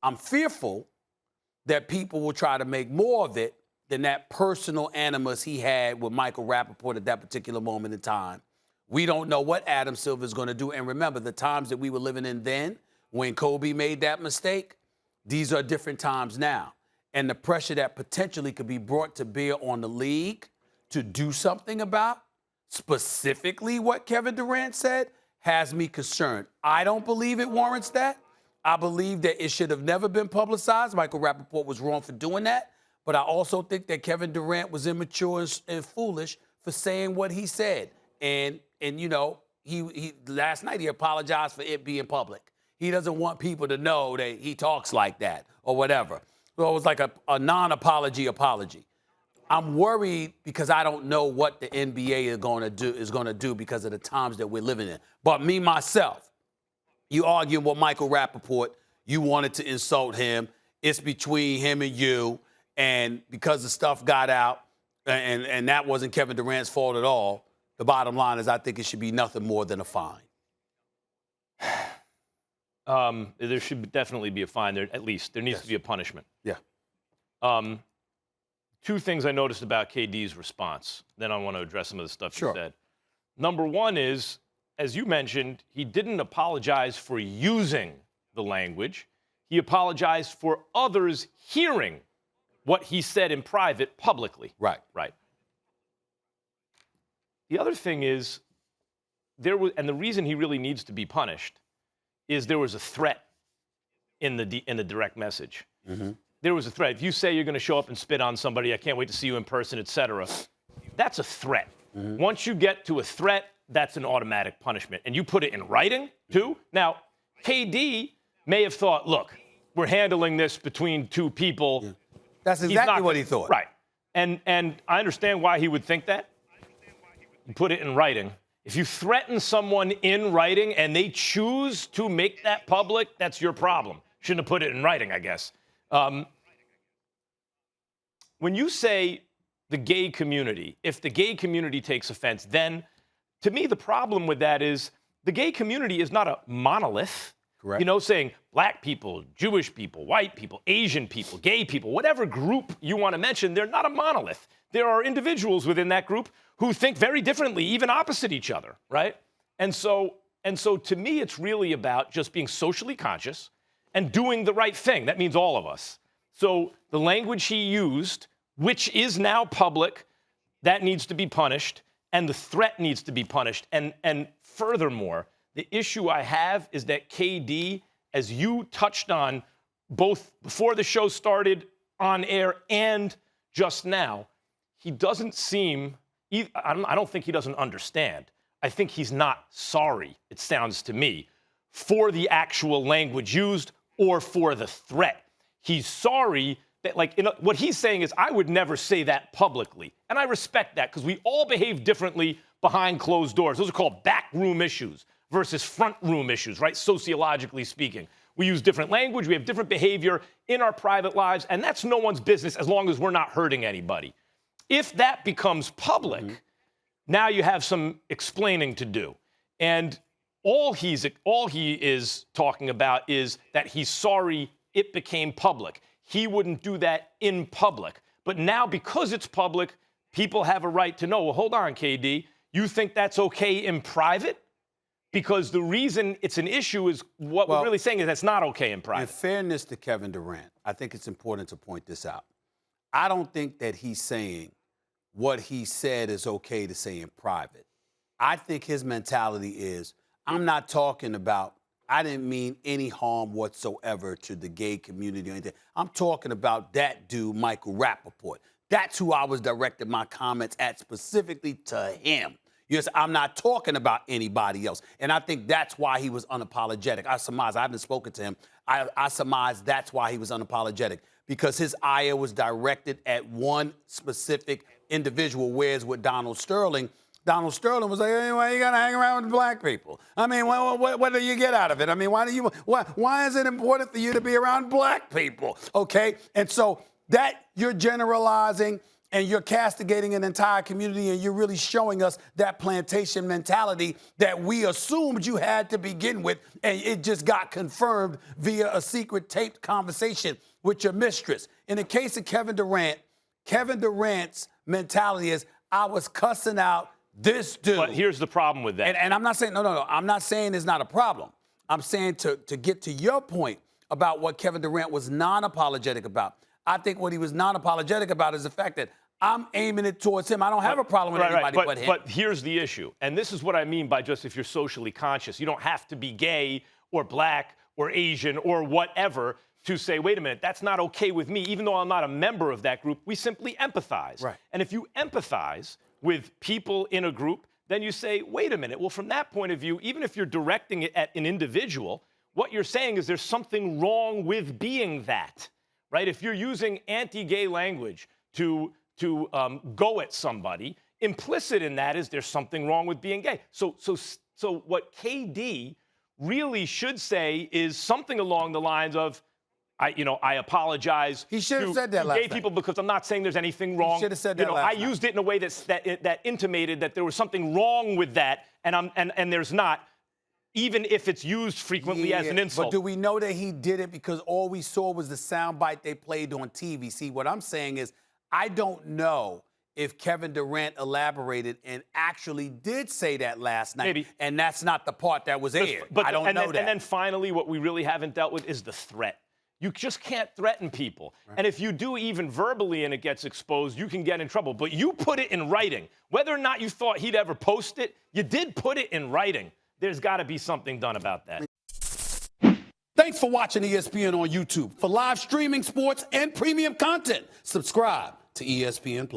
I'm fearful that people will try to make more of it than that personal animus he had with Michael Rapaport at that particular moment in time. We don't know what Adam Silver is going to do. And remember, the times that we were living in then, when Kobe made that mistake, these are different times now. And the pressure that potentially could be brought to bear on the league to do something about, specifically what Kevin Durant said, has me concerned. I don't believe it warrants that. I believe that it should have never been publicized. Michael Rapaport was wrong for doing that. But I also think that Kevin Durant was immature and foolish for saying what he said. And you know, he last night he apologized for it being public. He doesn't want people to know that he talks like that or whatever. So it was like a non-apology apology. I'm worried because I don't know what the NBA is going to do because of the times that we're living in. But me, myself, you arguing with Michael Rapaport, you wanted to insult him. It's between him and you. And because the stuff got out, and that wasn't Kevin Durant's fault at all, the bottom line is I think it should be nothing more than a fine. There should definitely be a fine there, at least. There needs to be a punishment. Yeah. Two things I noticed about KD's response. Then I want to address some of the stuff you said. Number one is, as you mentioned, he didn't apologize for using the language. He apologized for others hearing what he said in private publicly. Right. Right. The other thing is, and the reason he really needs to be punished is there was a threat in the direct message. Mm-hmm. There was a threat. If you say you're going to show up and spit on somebody, I can't wait to see you in person, etc., that's a threat. Mm-hmm. Once you get to a threat, that's an automatic punishment. And you put it in writing, too. Now, KD may have thought, look, we're handling this between two people. Yeah. That's exactly what he thought. Right. And I understand why he would think that. You put it in writing. If you threaten someone in writing and they choose to make that public, that's your problem. Shouldn't have put it in writing, I guess. When you say the gay community, if the gay community takes offense, then to me the problem with that is the gay community is not a monolith. Correct. You know, saying black people, Jewish people, white people, Asian people, gay people, whatever group you want to mention, they're not a monolith. There are individuals within that group who think very differently, even opposite each other, right? And so to me, it's really about just being socially conscious and doing the right thing. That means all of us. So the language he used, which is now public, that needs to be punished, and the threat needs to be punished. And furthermore, the issue I have is that KD, as you touched on both before the show started on air and just now, he doesn't seem, I don't think he doesn't understand. I think he's not sorry, it sounds to me, for the actual language used or for the threat. He's sorry that, what he's saying is, I would never say that publicly. And I respect that because we all behave differently behind closed doors. Those are called backroom issues versus front room issues, right? Sociologically speaking. We use different language, we have different behavior in our private lives, and that's no one's business as long as we're not hurting anybody. If that becomes public, now you have some explaining to do. And all he is talking about is that he's sorry it became public. He wouldn't do that in public. But now, because it's public, people have a right to know, well, hold on, KD, you think that's okay in private? Because the reason it's an issue is what we're really saying is that's not okay in private. In fairness to Kevin Durant, I think it's important to point this out. I don't think that he's saying what he said is okay to say in private. I think his mentality is, I'm not talking about, I didn't mean any harm whatsoever to the gay community or anything. I'm talking about that dude, Michael Rapaport. That's who I was directing my comments at, specifically to him. Yes, I'm not talking about anybody else. And I think that's why he was unapologetic. I surmise, I haven't spoken to him. I surmise that's why he was unapologetic, because his ire was directed at one specific individual, whereas with Donald Sterling was like, hey, why you got to hang around with black people? I mean, what do you get out of it? I mean, why is it important for you to be around black people? Okay? And so that you're generalizing, and you're castigating an entire community, and you're really showing us that plantation mentality that we assumed you had to begin with, and it just got confirmed via a secret taped conversation with your mistress. In the case of Kevin Durant's mentality is, I was cussing out this dude. But here's the problem with that. And I'm not saying, no. I'm not saying it's not a problem. I'm saying to get to your point about what Kevin Durant was non-apologetic about. I think what he was non-apologetic about is the fact that I'm aiming it towards him. I don't have a problem with anybody but him. But here's the issue, and this is what I mean by just if you're socially conscious. You don't have to be gay or black or Asian or whatever to say, wait a minute, that's not okay with me. Even though I'm not a member of that group, we simply empathize. Right. And if you empathize with people in a group, then you say, wait a minute. Well, from that point of view, even if you're directing it at an individual, what you're saying is there's something wrong with being that, right? If you're using anti-gay language to go at somebody, implicit in that is there's something wrong with being gay. So what KD really should say is something along the lines of, I apologize. He should have said that last gay people because I'm not saying there's anything wrong. He should have said that last I used it in a way that intimated that there was something wrong with that, and there's not, even if it's used frequently as an insult. But do we know that he did it because all we saw was the soundbite they played on TV? See, what I'm saying is I don't know if Kevin Durant elaborated and actually did say that last night. Maybe. And that's not the part that was aired. I don't know that. And then finally, what we really haven't dealt with is the threat. You just can't threaten people. Right. And if you do even verbally and it gets exposed, you can get in trouble. But you put it in writing. Whether or not you thought he'd ever post it, you did put it in writing. There's got to be something done about that. Thanks for watching ESPN on YouTube. For live streaming, sports, and premium content, subscribe to ESPN+.